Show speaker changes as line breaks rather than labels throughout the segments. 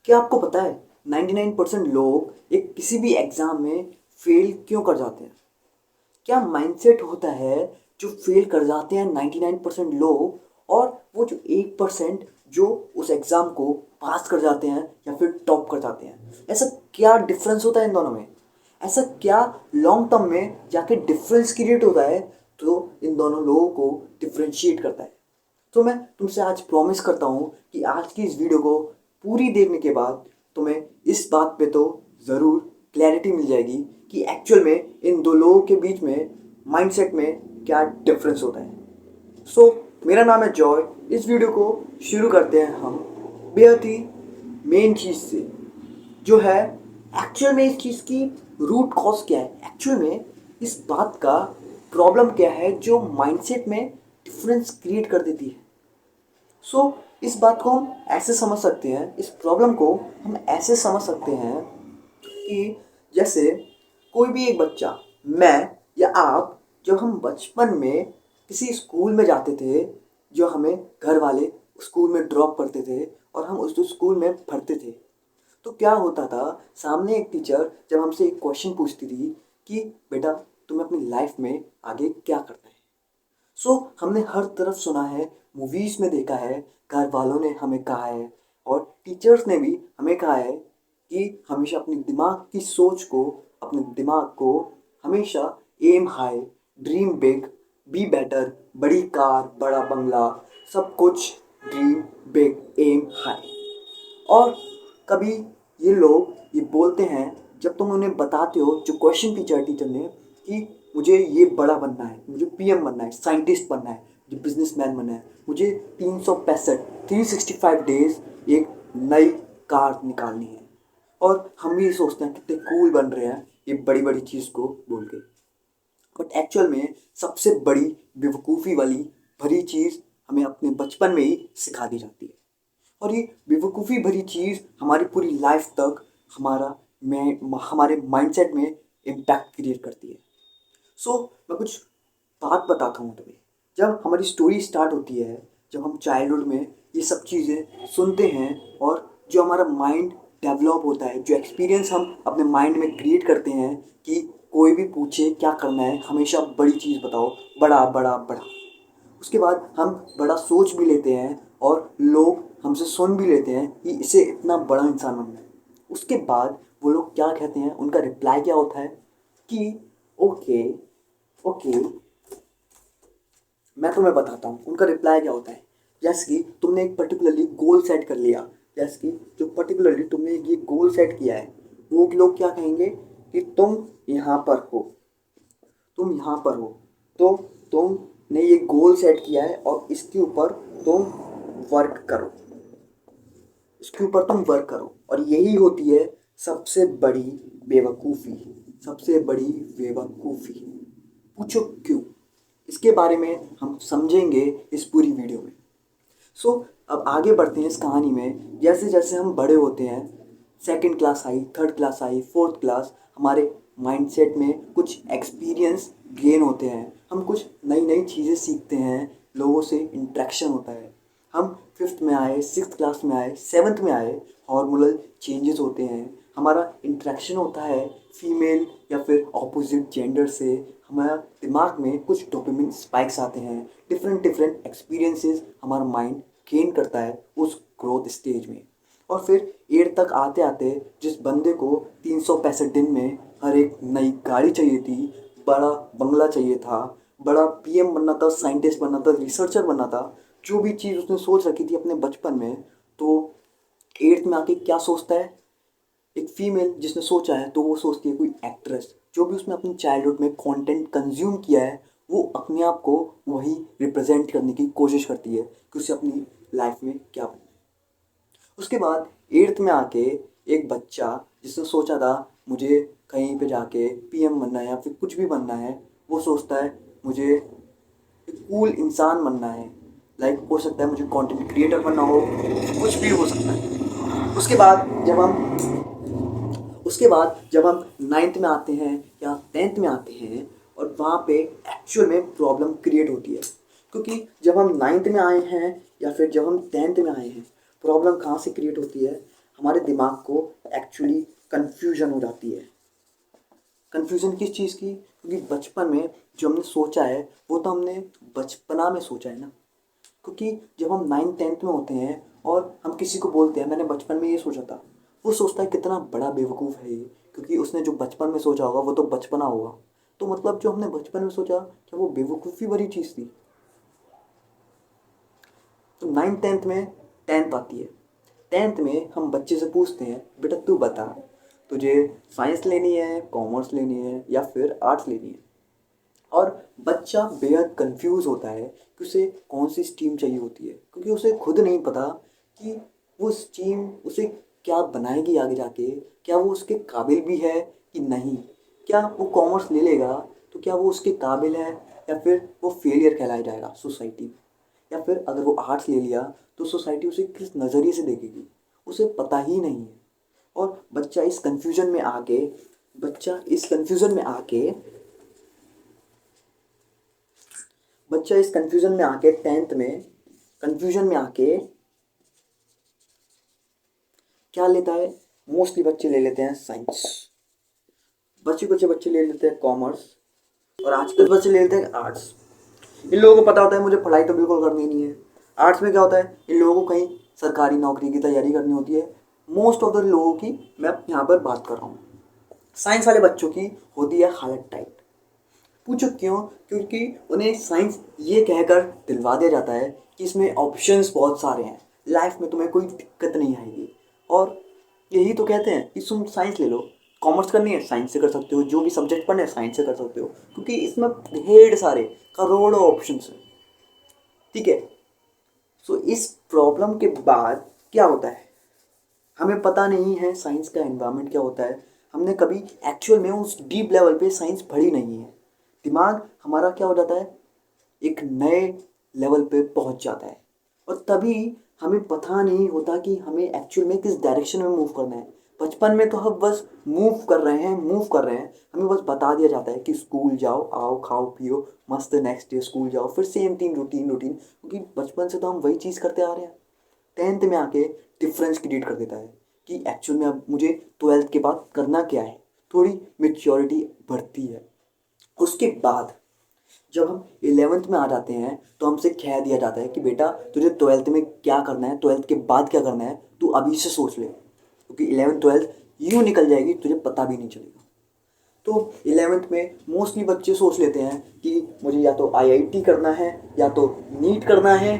क्या आपको पता है 99% लोग एक किसी भी एग्ज़ाम में फेल क्यों कर जाते हैं? क्या माइंडसेट होता है जो फेल कर जाते हैं 99% लोग, और वो जो 1% जो उस एग्ज़ाम को पास कर जाते हैं या फिर टॉप कर जाते हैं? ऐसा क्या डिफरेंस होता है इन दोनों में? ऐसा क्या लॉन्ग टर्म में जाके डिफरेंस क्रिएट होता है तो इन दोनों लोगों को डिफरेंशिएट करता है? तो मैं तुमसे आज प्रॉमिस करता हूँ कि आज की इस वीडियो को पूरी देखने के बाद तुम्हें इस बात पे तो ज़रूर क्लैरिटी मिल जाएगी कि एक्चुअल में इन दो लोगों के बीच में माइंडसेट में क्या डिफरेंस होता है। सो मेरा नाम है जॉय। इस वीडियो को शुरू करते हैं हम बेहद ही मेन चीज़ से, जो है एक्चुअल में इस चीज़ की रूट कॉज क्या है, एक्चुअल में इस बात का प्रॉब्लम क्या है जो माइंडसेट में डिफरेंस क्रिएट कर देती है। सो इस बात को हम ऐसे समझ सकते हैं, इस प्रॉब्लम को हम ऐसे समझ सकते हैं कि जैसे कोई भी एक बच्चा, मैं या आप, जब हम बचपन में किसी स्कूल में जाते थे, जो हमें घर वाले स्कूल में ड्रॉप करते थे और हम उस स्कूल में पढ़ते थे, तो क्या होता था, सामने एक टीचर जब हमसे एक क्वेश्चन पूछती थी कि बेटा तुम्हें अपनी लाइफ में आगे क्या करना है। हमने हर तरफ सुना है, मूवीज़ में देखा है, घर वालों ने हमें कहा है और टीचर्स ने भी हमें कहा है कि हमेशा अपने दिमाग की सोच को, अपने दिमाग को हमेशा aim high, dream big, be better, बड़ी कार, बड़ा बंगला, सब कुछ ड्रीम बिग, एम हाई। और कभी ये लोग ये बोलते हैं, जब तुम उन्हें बताते हो, जो क्वेश्चन टीचर टीचर ने, कि मुझे ये बड़ा बनना है, मुझे पीएम बनना है, साइंटिस्ट बनना है, मुझे बिजनेसमैन बनना है, मुझे 365 365 डेज एक नई कार निकालनी है, और हम भी सोचते हैं कितने कूल बन रहे हैं ये बड़ी बड़ी चीज़ को बोल के। बट एक्चुअल में सबसे बड़ी बेवकूफ़ी वाली भरी चीज़ हमें अपने बचपन में ही सिखा दी जाती है, और ये बेवकूफ़ी भरी चीज़ हमारी पूरी लाइफ तक हमारे माइंडसेट में इम्पैक्ट क्रिएट करती है। मैं कुछ बात बताता हूँ तुम्हें। जब हमारी स्टोरी स्टार्ट होती है, जब हम चाइल्डहुड में ये सब चीज़ें सुनते हैं, और जो हमारा माइंड डेवलप होता है, जो एक्सपीरियंस हम अपने माइंड में क्रिएट करते हैं कि कोई भी पूछे क्या करना है, हमेशा बड़ी चीज़ बताओ, बड़ा बड़ा बड़ा। उसके बाद हम बड़ा सोच भी लेते हैं और लोग हमसे सुन भी लेते हैं कि इसे इतना बड़ा इंसान बनना है। उसके बाद वो लोग क्या कहते हैं, उनका रिप्लाई क्या होता है कि ओके ओके, मैं तुम्हें बताता हूँ उनका रिप्लाई क्या होता है। जैसे कि तुमने एक पर्टिकुलरली गोल सेट कर लिया, जैसे कि जो पर्टिकुलरली तुमने ये गोल सेट किया है, वो लोग क्या कहेंगे कि तुम यहाँ पर हो, तुम यहाँ पर हो, तो तुमने ये गोल सेट किया है और इसके ऊपर तुम वर्क करो, इसके ऊपर तुम वर्क करो। और यही होती है सबसे बड़ी बेवकूफ़ी, सबसे बड़ी बेवकूफ़ी। पूछो क्यों? इसके बारे में हम समझेंगे इस पूरी वीडियो में। अब आगे बढ़ते हैं इस कहानी में। जैसे जैसे हम बड़े होते हैं, सेकंड क्लास आई, थर्ड क्लास आई, फोर्थ क्लास, हमारे माइंडसेट में कुछ एक्सपीरियंस गेन होते हैं, हम कुछ नई नई चीज़ें सीखते हैं, लोगों से इंटरेक्शन होता है। हम फिफ्थ में आए, सिक्स क्लास में आए, सेवन्थ में आए, हार्मोनल चेंजेस होते हैं, हमारा इंटरेक्शन होता है फीमेल या फिर ऑपोजिट जेंडर से, हमारा दिमाग में कुछ डोपामिन स्पाइक्स आते हैं, डिफरेंट डिफरेंट एक्सपीरियंसेस हमारा माइंड गेन करता है उस ग्रोथ स्टेज में। और फिर एट तक आते आते जिस बंदे को 365 दिन में हर एक नई गाड़ी चाहिए थी, बड़ा बंगला चाहिए था, बड़ा पीएम बनना था, साइंटिस्ट बनना था, रिसर्चर बनना था, जो भी चीज़ उसने सोच रखी थी अपने बचपन में, तो एट्थ में आके क्या सोचता है? एक फीमेल जिसने सोचा है तो वो सोचती है कोई एक्ट्रेस, जो भी उसने अपनी चाइल्डहुड में कंटेंट कंज्यूम किया है, वो अपने आप को वही रिप्रेजेंट करने की कोशिश करती है कि उसे अपनी लाइफ में क्या बनना है। उसके बाद एट्थ में आके एक बच्चा जिसने सोचा था मुझे कहीं पे जाके पीएम बनना है या फिर कुछ भी बनना है, वो सोचता है मुझे एक कूल इंसान बनना है। लाइक हो सकता है मुझे कंटेंट क्रिएटर बनना हो, कुछ भी हो सकता है। उसके बाद जब हम उसके बाद जब हम नाइन्थ में आते हैं या टेंथ में आते हैं, और वहाँ पे एक्चुअल में प्रॉब्लम क्रिएट होती है, क्योंकि जब हम नाइन्थ में आए हैं या फिर जब हम टेंथ में आए हैं, प्रॉब्लम कहाँ से क्रिएट होती है? हमारे दिमाग को एक्चुअली कन्फ्यूजन हो जाती है। कन्फ्यूजन किस चीज़ की? क्योंकि बचपन में जो हमने सोचा है वो तो हमने बचपना में सोचा है ना। क्योंकि जब हम 9th 10th में होते हैं और हम किसी को बोलते हैं मैंने बचपन में ये सोचा था, वो सोचता है कितना बड़ा बेवकूफ़ है ये, क्योंकि उसने जो बचपन में सोचा होगा वो तो बचपना होगा। तो मतलब जो हमने बचपन में सोचा क्या वो बेवकूफ़ी भरी चीज़ थी? तो 9th 10th में 10th आती है। 10th में हम बच्चे से पूछते हैं बेटा तू बता, तुझे साइंस लेनी है, कॉमर्स लेनी है या फिर आर्ट्स लेनी है। और बच्चा बेहद कंफ्यूज होता है कि उसे कौन सी स्ट्रीम चाहिए होती है, क्योंकि उसे खुद नहीं पता कि वो स्ट्रीम उसे क्या बनाएगी आगे जाके, क्या वो उसके काबिल भी है कि नहीं। क्या वो कॉमर्स ले लेगा तो क्या वो उसके काबिल है, या फिर वो फेलियर कहलाया जाएगा सोसाइटी में। या फिर अगर वो आर्ट्स ले लिया तो सोसाइटी उसे किस नज़रिए से देखेगी, उसे पता ही नहीं है। और बच्चा इस कंफ्यूजन में आके 10th में कंफ्यूजन में आके क्या लेता है? मोस्टली बच्चे ले लेते हैं साइंस, बच्चे कुछ बच्चे ले लेते हैं कॉमर्स, और आजकल बच्चे ले लेते हैं आर्ट्स। इन लोगों को पता होता है मुझे पढ़ाई तो बिल्कुल करनी नहीं है। आर्ट्स में क्या होता है, इन लोगों को कहीं सरकारी नौकरी की तैयारी करनी होती है। मोस्ट ऑफ द लोगों की मैं यहाँ पर बात कर रहा हूँ। साइंस वाले बच्चों की होती है हालत टाइट। पूछो क्यों? क्योंकि उन्हें साइंस ये कहकर दिलवा दिया जाता है कि इसमें ऑप्शंस बहुत सारे हैं, लाइफ में तुम्हें कोई दिक्कत नहीं आएगी। और यही तो कहते हैं कि तुम साइंस ले लो, कॉमर्स करनी है साइंस से कर सकते हो, जो भी सब्जेक्ट पढ़ने हैं साइंस से कर सकते हो, क्योंकि इसमें ढेर सारे करोड़ों ऑप्शंस हैं। ठीक है। सो इस प्रॉब्लम के बाद क्या होता है, हमें पता नहीं है साइंस का एनवायरनमेंट क्या होता है। हमने कभी एक्चुअल में उस डीप लेवल पे साइंस पढ़ी नहीं है। दिमाग हमारा क्या हो जाता है, एक नए लेवल पे पहुंच जाता है, और तभी हमें पता नहीं होता कि हमें एक्चुअल में किस डायरेक्शन में मूव करना है। बचपन में तो हम बस मूव कर रहे हैं, हमें बस बता दिया जाता है कि स्कूल जाओ, आओ, खाओ पियो, मस्त, नेक्स्ट डे स्कूल जाओ, फिर सेम तीन रूटीन रूटीन, क्योंकि बचपन से तो हम वही चीज़ करते आ रहे हैं। 10th में आके डिफरेंस क्रिएट कर देता है कि एक्चुअल में अब मुझे 12th के बाद करना क्या है। थोड़ी मेच्योरिटी बढ़ती है। उसके बाद जब हम 11th में आ जाते हैं तो हमसे कह दिया जाता है कि बेटा तुझे 12th में क्या करना है, 12th के बाद क्या करना है, तू अभी से सोच ले, क्योंकि 11th 12th यूँ निकल जाएगी तुझे पता भी नहीं चलेगा। तो 11th में मोस्टली बच्चे सोच लेते हैं कि मुझे या तो आईआईटी करना है, या तो नीट करना है,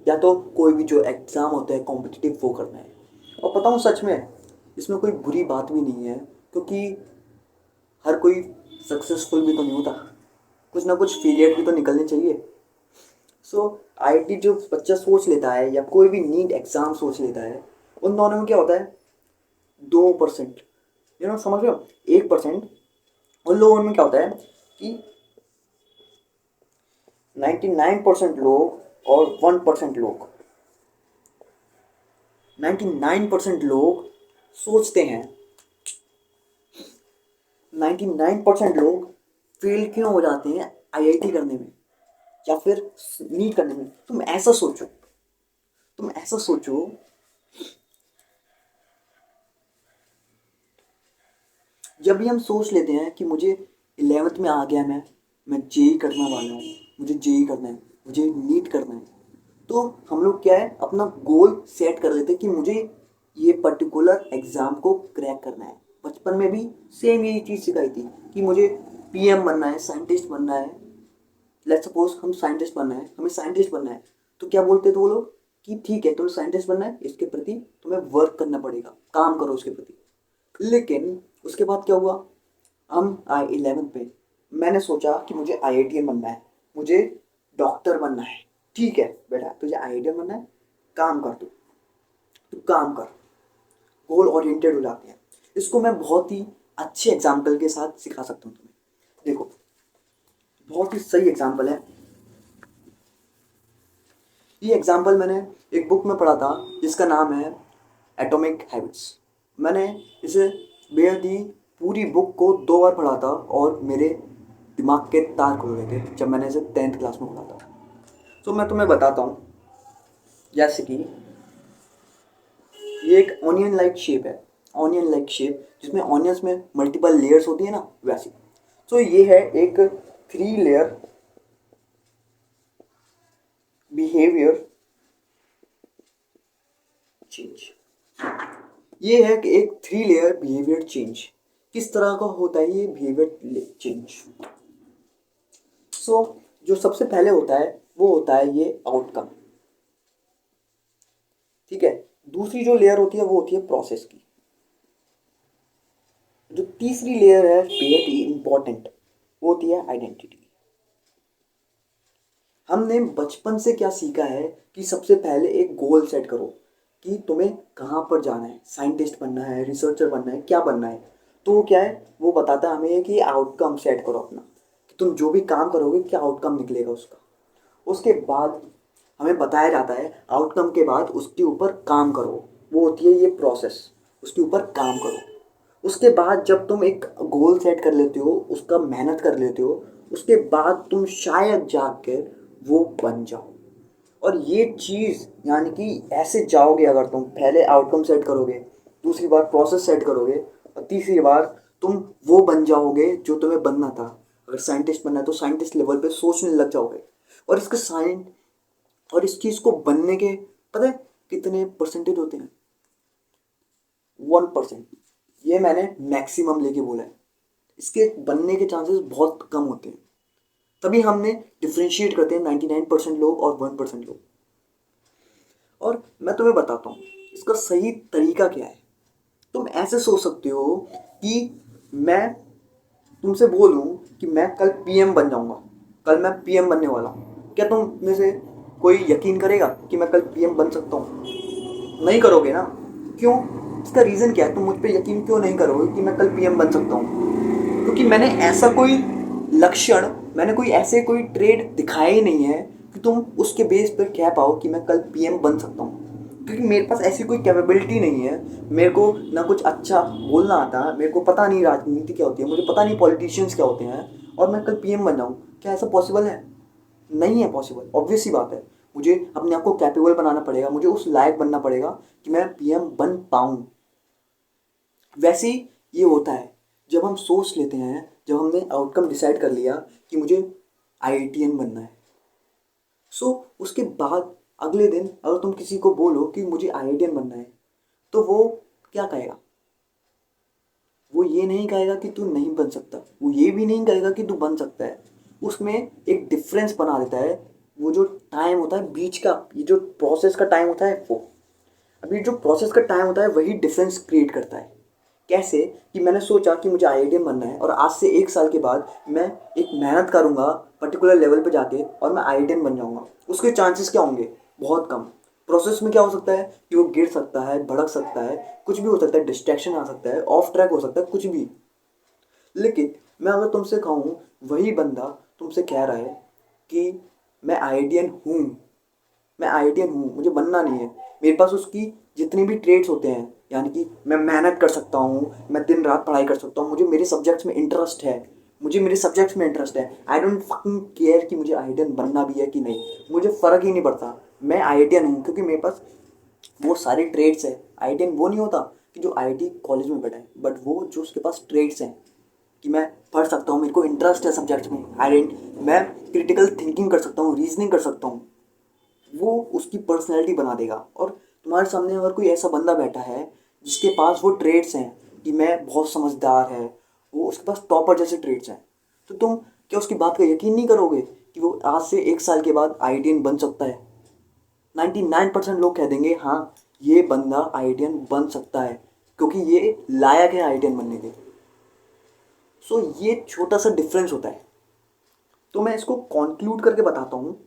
या तो कोई भी जो एग्ज़ाम होता है कॉम्पिटिटिव वो करना है। और पता हूँ सच में इसमें कोई बुरी बात भी नहीं है, क्योंकि हर कोई सक्सेसफुल भी तो नहीं होता, कुछ ना कुछ फेलियर भी तो निकलने चाहिए। सो आईआईटी जो बच्चा सोच लेता है या कोई भी नीट एग्ज़ाम सोच लेता है, उन दोनों में क्या होता है, 2%, समझ रहे हो, 1%। उन लोगों में क्या होता है कि 99% लोग और 1% लोग, 99% लोग सोचते हैं, 99% लोग फेल क्यों हो जाते हैं आईआईटी करने में या फिर नीट करने में। तुम ऐसा सोचो, जब भी हम सोच लेते हैं कि मुझे 11th में आ गया, मैं जेई करने वाला हूँ, मुझे जेई करना है, मुझे नीट करना है, तो हम लोग क्या है अपना गोल सेट कर देते हैं कि मुझे ये पर्टिकुलर एग्ज़ाम को क्रैक करना है। बचपन में भी सेम यही चीज़ सिखाई थी कि मुझे पीएम बनना है, साइंटिस्ट बनना है। लेट्स सपोज हम साइंटिस्ट बनना है, हमें साइंटिस्ट बनना है, तो क्या बोलते थे वो लोग कि ठीक है तुम्हें साइंटिस्ट बनना है, इसके प्रति तुम्हें वर्क करना पड़ेगा, काम करो उसके प्रति। लेकिन उसके बाद क्या हुआ, हम आए 11th पे, मैंने सोचा कि मुझे आईआईटीएन बनना है, मुझे डॉक्टर बनना है। ठीक है बेटा तुझे आईआईटीएन बनना है, काम कर, तू काम कर, गोल ओरिएंटेड हो जाते हैं। इसको मैं बहुत ही अच्छे एग्जाम्पल के साथ सिखा सकता हूँ तुम्हें। देखो बहुत ही सही एग्जाम्पल है ये। एग्जाम्पल मैंने एक बुक में पढ़ा था जिसका नाम है एटॉमिक हैबिट्स। मैंने इसे बेहद ही पूरी बुक को 2 बार पढ़ा था और मेरे दिमाग के तार खुल गए थे जब मैंने इसे 10th क्लास में पढ़ा था। तो मैं तुम्हें बताता हूँ, जैसे कि ये एक ऑनियन लाइक शेप है, ऑनियन लाइक शेप, जिसमें ऑनियंस में मल्टीपल लेयर्स होती है ना, वैसी। तो ये है एक 3 लेयर बिहेवियर चेंज। ये है कि एक 3 लेयर बिहेवियर चेंज। किस तरह का होता है ये बिहेवियर चेंज? सो जो सबसे पहले होता है वो होता है ये आउटकम, ठीक है। दूसरी जो लेयर होती है वो होती है प्रोसेस की। जो तीसरी लेयर है बेहद ही इंपॉर्टेंट, वो होती है आइडेंटिटी। हमने बचपन से क्या सीखा है कि सबसे पहले एक गोल सेट करो कि तुम्हें कहाँ पर जाना है, साइंटिस्ट बनना है, रिसर्चर बनना है, क्या बनना है। तो वो क्या है, वो बताता है हमें कि आउटकम सेट करो अपना, कि तुम जो भी काम करोगे क्या आउटकम निकलेगा उसका। उसके बाद हमें बताया जाता है आउटकम के बाद उसके ऊपर काम करो, वो होती है ये प्रोसेस, उसके ऊपर काम करो। उसके बाद जब तुम एक गोल सेट कर लेते हो, उसका मेहनत कर लेते हो, उसके बाद तुम शायद जाकर वो बन जाओ। और ये चीज़ यानी कि ऐसे जाओगे, अगर तुम पहले आउटकम सेट करोगे, दूसरी बार प्रोसेस सेट करोगे, और तीसरी बार तुम वो बन जाओगे जो तुम्हें बनना था। अगर साइंटिस्ट बनना है तो साइंटिस्ट लेवल पे सोचने लग जाओगे। और इसके साइंस और इस चीज़ को बनने के पता है कितने परसेंटेज होते हैं? 1%। ये मैंने मैक्सिमम लेके बोला है, इसके बनने के चांसेस बहुत कम होते हैं। तभी हमने डिफ्रेंशिएट करते हैं 99% लोग और 1% लोग। और मैं तुम्हें बताता हूँ इसका सही तरीका क्या है। तुम ऐसे सोच सकते हो कि मैं तुमसे बोलूँ कि मैं कल पीएम बन जाऊँगा, कल मैं पीएम बनने वाला हूँ, क्या तुम में से कोई यकीन करेगा कि मैं कल पीएम बन सकता हूँ? नहीं करोगे ना। क्यों? इसका रीज़न क्या है? तुम मुझ पर यकीन क्यों नहीं करोगे कि मैं कल पीएम बन सकता हूँ? क्योंकि मैंने ऐसा कोई लक्षण, मैंने कोई ऐसे कोई ट्रेड दिखाया ही नहीं है कि तुम उसके बेस पर कह पाओ कि मैं कल पीएम बन सकता हूँ। क्योंकि मेरे पास ऐसी कोई कैपेबिलिटी नहीं है, मेरे को ना कुछ अच्छा बोलना आता, मेरे को पता नहीं राजनीति क्या होती है, मुझे पता नहीं पॉलिटिशियंस क्या होते हैं, और मैं कल पीएम बन जाऊँ। क्या ऐसा पॉसिबल है? नहीं है पॉसिबल, ऑब्वियस सी बात है। मुझे अपने आप को कैपेबल बनाना पड़ेगा, मुझे उस लायक बनना पड़ेगा कि मैं पीएम बन पाऊँ। वैसे ही ये होता है जब हम सोच लेते हैं, जब हमने आउटकम डिसाइड कर लिया कि मुझे आईआईटीएन बनना है। सो उसके बाद अगले दिन अगर तुम किसी को बोलो कि मुझे आईआईटीएन बनना है, तो वो क्या कहेगा? वो ये नहीं कहेगा कि तू नहीं बन सकता, वो ये भी नहीं कहेगा कि तू बन सकता है। उसमें एक डिफरेंस बना देता है। वो जो टाइम होता है बीच का, ये जो प्रोसेस का टाइम होता है, वो अभी जो प्रोसेस का टाइम होता है वही डिफरेंस क्रिएट करता है। कैसे? कि मैंने सोचा कि मुझे आईआईटीएन बनना है, और आज से 1 साल के बाद मैं एक मेहनत करूंगा पर्टिकुलर लेवल पे जाके, और मैं आईआईटीएन बन जाऊंगा। उसके चांसेस क्या होंगे? बहुत कम। प्रोसेस में क्या हो सकता है कि वो गिर सकता है, भड़क सकता है, कुछ भी हो सकता है, डिस्ट्रैक्शन आ सकता है, ऑफ ट्रैक हो सकता है, कुछ भी। लेकिन मैं अगर तुमसे कहूँ, वही बंदा तुमसे कह रहा है कि मैं आईआईटीएन हूँ, मैं आईआईटीएन हूँ, मुझे बनना नहीं है, मेरे पास उसकी जितने भी ट्रेड्स होते हैं, यानी कि मैं मेहनत कर सकता हूँ, मैं दिन रात पढ़ाई कर सकता हूँ, मुझे मेरे सब्जेक्ट्स में इंटरेस्ट है, मुझे मेरे सब्जेक्ट्स में इंटरेस्ट है, आई डोंट फकिंग केयर कि मुझे आईआईटीएन बनना भी है कि नहीं, मुझे फ़र्क ही नहीं पड़ता, मैं आईआईटीएन हूँ क्योंकि मेरे पास वो सारे ट्रेड्स हैं। आईआईटीएन वो नहीं होता कि जो आईआईटी कॉलेज में बैठा है, बट वो जो उसके पास ट्रेड्स हैं कि मैं पढ़ सकता हूँ, मेरे को इंटरेस्ट है सब्जेक्ट्स में, मैं क्रिटिकल थिंकिंग कर सकता हूँ, रीजनिंग कर सकता हूँ। वो उसकी पर्सनैलिटी बना देगा। और तुम्हारे सामने अगर कोई ऐसा बंदा बैठा है जिसके पास वो ट्रेड्स हैं कि मैं बहुत समझदार है, वो उसके पास टॉपर जैसे ट्रेड्स हैं, तो तुम क्या उसकी बात का यकीन नहीं करोगे कि वो आज से 1 साल के बाद आईआईटीएन बन सकता है? 99% लोग कह देंगे हाँ, ये बंदा आईआईटीएन बन सकता है क्योंकि ये लायक है आईआईटीएन बनने के। सो ये छोटा सा डिफरेंस होता है। तो मैं इसको कॉन्क्लूड करके बताता हूँ।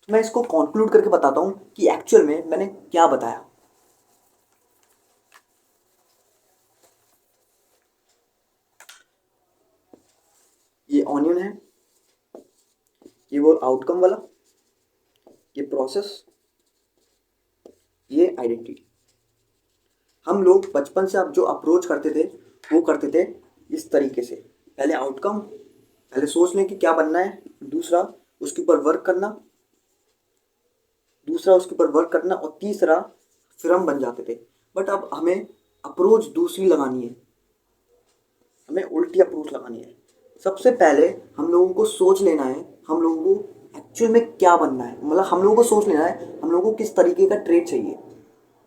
मैं इसको कॉन्क्लूड करके बताता हूँ कि एक्चुअल में मैंने क्या बताया। ये ऑनियन है, ये वो आउटकम वाला, ये प्रोसेस, ये आइडेंटिटी। हम लोग बचपन से अब जो अप्रोच करते थे वो करते थे इस तरीके से। पहले आउटकम, पहले सोच लें कि क्या बनना है, दूसरा उसके ऊपर वर्क करना, दूसरा उसके ऊपर वर्क करना, और तीसरा फिर हम बन जाते थे। बट अब हमें अप्रोच दूसरी लगानी है, हमें उल्टी अप्रोच लगानी है। सबसे पहले हम लोगों को सोच लेना है हम लोगों को एक्चुअल में क्या बनना है, मतलब हम लोगों को सोच लेना है हम लोगों को किस तरीके का ट्रेड चाहिए।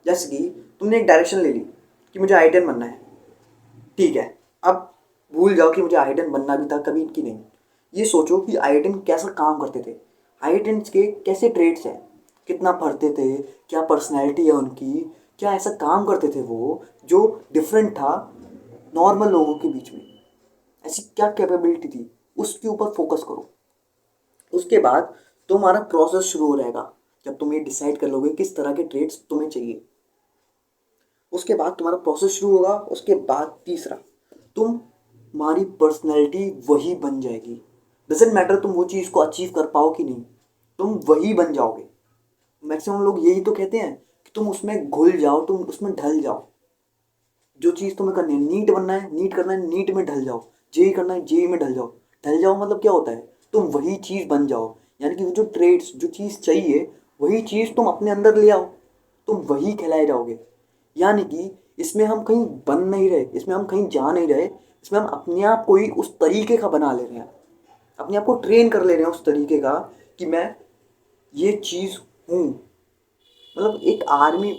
जैसे कि तुमने एक डायरेक्शन ले ली कि मुझे आई बनना है, ठीक है। अब भूल जाओ कि मुझे आई बनना भी था कभी कि नहीं। ये सोचो कि आई कैसा काम करते थे, आई के कैसे ट्रेड्स हैं, कितना पढ़ते थे, क्या पर्सनैलिटी है उनकी, क्या ऐसा काम करते थे वो जो डिफरेंट था नॉर्मल लोगों के बीच में, ऐसी क्या कैपेबिलिटी थी, उसके ऊपर फोकस करो। उसके बाद तुम्हारा प्रोसेस शुरू हो जाएगा जब तुम ये डिसाइड कर लोगे किस तरह के ट्रेड्स तुम्हें चाहिए। उसके बाद तुम्हारा प्रोसेस शुरू होगा। उसके बाद तीसरा, तुम्हारी पर्सनैलिटी वही बन जाएगी। डजेंट मैटर तुम वो चीज़ को अचीव कर पाओ कि नहीं, तुम वही बन जाओगे। मैक्सिमम लोग यही तो कहते हैं कि तुम उसमें घुल जाओ, तुम उसमें ढल जाओ। जो चीज़ तुम्हें करनी है, नीट बनना है, नीट करना है, नीट में ढल जाओ, जेई करना है, जेई में ढल जाओ। ढल जाओ मतलब क्या होता है, तुम वही चीज़ बन जाओ। यानी कि वो जो ट्रेड्स, जो चीज़ चाहिए, वही चीज़ तुम अपने अंदर ले आओ, तुम वही कहलाए जाओगे। यानी कि इसमें हम कहीं बन नहीं रहे, इसमें हम कहीं जा नहीं रहे, इसमें हम अपने आप को ही उस तरीके का बना ले रहे हैं, अपने आप को ट्रेन कर ले रहे हैं उस तरीके का कि मैं ये चीज़ हूँ। मतलब एक आर्मी,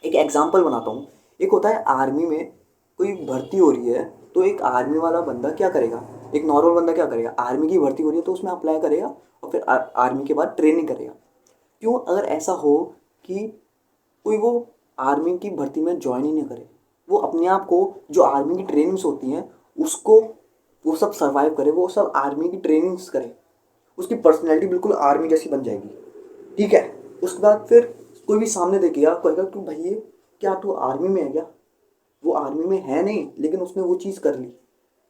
एक एग्जांपल बनाता हूँ। एक होता है आर्मी में कोई भर्ती हो रही है, तो एक आर्मी वाला बंदा क्या करेगा, एक नॉर्मल बंदा क्या करेगा, आर्मी की भर्ती हो रही है तो उसमें अप्लाई करेगा और फिर आर्मी के बाद ट्रेनिंग करेगा। क्यों, अगर ऐसा हो कि कोई वो आर्मी की भर्ती में ज्वाइन ही नहीं करे, वो अपने आप को जो आर्मी की ट्रेनिंग्स होती हैं उसको वो सब सर्वाइव करे, वो सब आर्मी की ट्रेनिंग्स करे, उसकी पर्सनैलिटी बिल्कुल आर्मी जैसी बन जाएगी, ठीक है। उसके बाद फिर कोई भी सामने देखेगा, कहेगा तू भाई ये क्या तू आर्मी में है क्या, वो आर्मी में है नहीं लेकिन उसने वो चीज़ कर ली,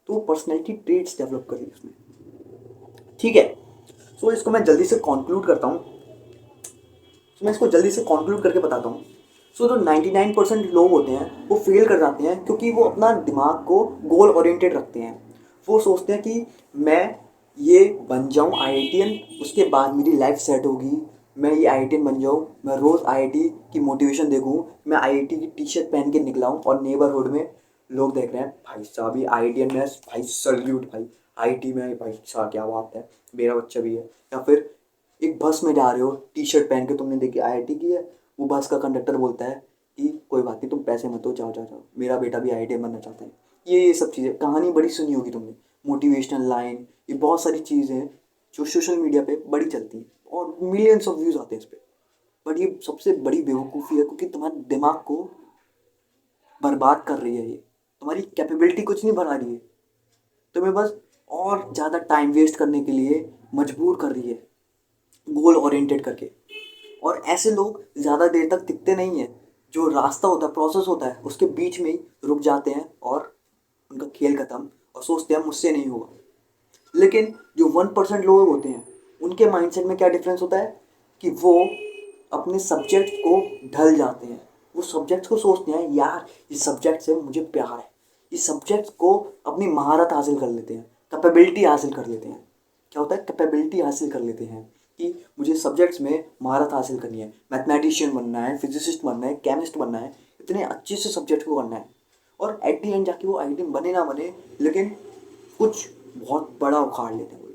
तो वो पर्सनैलिटी ट्रेट्स डेवलप कर ली उसने, ठीक है। सो इसको मैं जल्दी से कॉन्क्लूड करता हूँ, मैं इसको जल्दी से कॉन्क्लूड करके बताता हूँ। सो जो 99% लोग होते हैं वो फेल कर जाते हैं क्योंकि वो अपना दिमाग को गोल ओरिएंटेड रखते हैं। वो सोचते हैं कि मैं ये बन जाऊँ आईआईटीएन, उसके बाद मेरी लाइफ सेट होगी, मैं ये आईआईटीएन बन जाऊँ, मैं रोज़ आईआईटी की मोटिवेशन देखूँ, मैं आईआईटी की टी शर्ट पहन के निकला हूँ और नेबरहुड में लोग देख रहे हैं भाई साहब ये आईआईटीएन में, भाई सल्यूट भाई, आईआईटी में भाई साहब क्या बात है, मेरा बच्चा भी है। या फिर एक बस में जा रहे हो, टी शर्ट पहन के, तुमने देखी आईआईटी की है, वो बस का कंडक्टर बोलता है कि कोई बात नहीं तुम पैसे मत दो, जाओ जाओ जाओ, मेरा बेटा भी आईआईटी बनना चाहता है। ये सब चीज़ें, कहानी बड़ी सुनी होगी तुमने, मोटिवेशनल लाइन, ये बहुत सारी चीज़ें जो सोशल मीडिया पे बड़ी चलती हैं और मिलियंस ऑफ व्यूज़ आते हैं इस पर। बट ये सबसे बड़ी बेवकूफ़ी है क्योंकि तुम्हारे दिमाग को बर्बाद कर रही है, ये तुम्हारी कैपेबिलिटी कुछ नहीं बढ़ा रही है, तुम्हें बस और ज़्यादा टाइम वेस्ट करने के लिए मजबूर कर रही है, गोल ओरिएंटेड करके। और ऐसे लोग ज़्यादा देर तक टिकते नहीं हैं, जो रास्ता होता है, प्रोसेस होता है, उसके बीच में ही रुक जाते हैं और उनका खेल खत्म, और सोचते हैं मुझसे नहीं होगा। लेकिन जो 1% लोग होते हैं उनके माइंडसेट में क्या डिफरेंस होता है कि वो अपने सब्जेक्ट को ढल जाते हैं, वो सब्जेक्ट को सोचते हैं यार इस सब्जेक्ट से मुझे प्यार है, इस सब्जेक्ट को अपनी महारत हासिल कर लेते हैं, कैपेबिलिटी हासिल कर लेते हैं। क्या होता है, कैपेबिलिटी हासिल कर लेते हैं कि मुझे सब्जेक्ट्स में महारत हासिल करनी है, मैथमेटिशियन बनना है, फिजिसिस्ट बनना है, केमिस्ट बनना है, इतने अच्छे से सब्जेक्ट को करना है। और एट दी एंड जाके वो आईआईटी बने ना बने, लेकिन कुछ बहुत बड़ा उखाड़ लेते हैं वो लोग।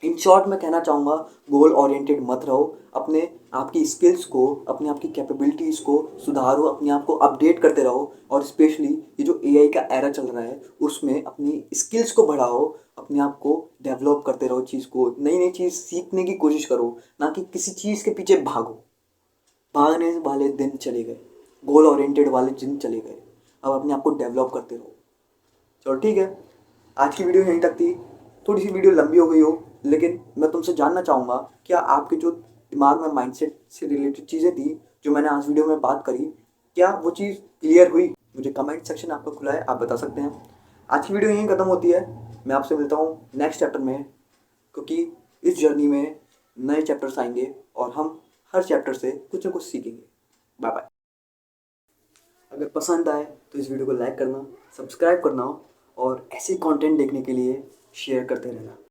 इन शॉर्ट मैं कहना चाहूँगा, गोल ओरिएंटेड मत रहो, अपने आपकी स्किल्स को, अपने आप की कैपेबिलिटीज़ को सुधारो, अपने आप को अपडेट करते रहो। और स्पेशली ये जो एआई का एरा चल रहा है उसमें अपनी स्किल्स को बढ़ाओ, अपने आप को डेवलप करते रहो, चीज़ को, नई नई चीज़ सीखने की कोशिश करो, ना कि किसी चीज़ के पीछे भागो। भागने वाले दिन चले गए, गोल ओरिएंटेड वाले दिन चले गए, अब अपने आप को डेवलप करते रहो। चलो ठीक है, आज की वीडियो यहीं तक थी। थोड़ी सी वीडियो लंबी हो गई हो, लेकिन मैं तुमसे जानना चाहूँगा क्या आपके जो दिमाग में माइंडसेट से रिलेटेड चीज़ें थी जो मैंने आज वीडियो में बात करी, क्या वो चीज़ क्लियर हुई? मुझे कमेंट सेक्शन आपका खुला है, आप बता सकते हैं। आज की वीडियो यहीं ख़त्म होती है, मैं आपसे मिलता हूँ नेक्स्ट चैप्टर में, क्योंकि इस जर्नी में नए चैप्टर्स आएंगे और हम हर चैप्टर से कुछ ना कुछ सीखेंगे। Bye bye. अगर पसंद आए तो इस वीडियो को लाइक करना, सब्सक्राइब करना और ऐसे कंटेंट देखने के लिए शेयर करते रहना।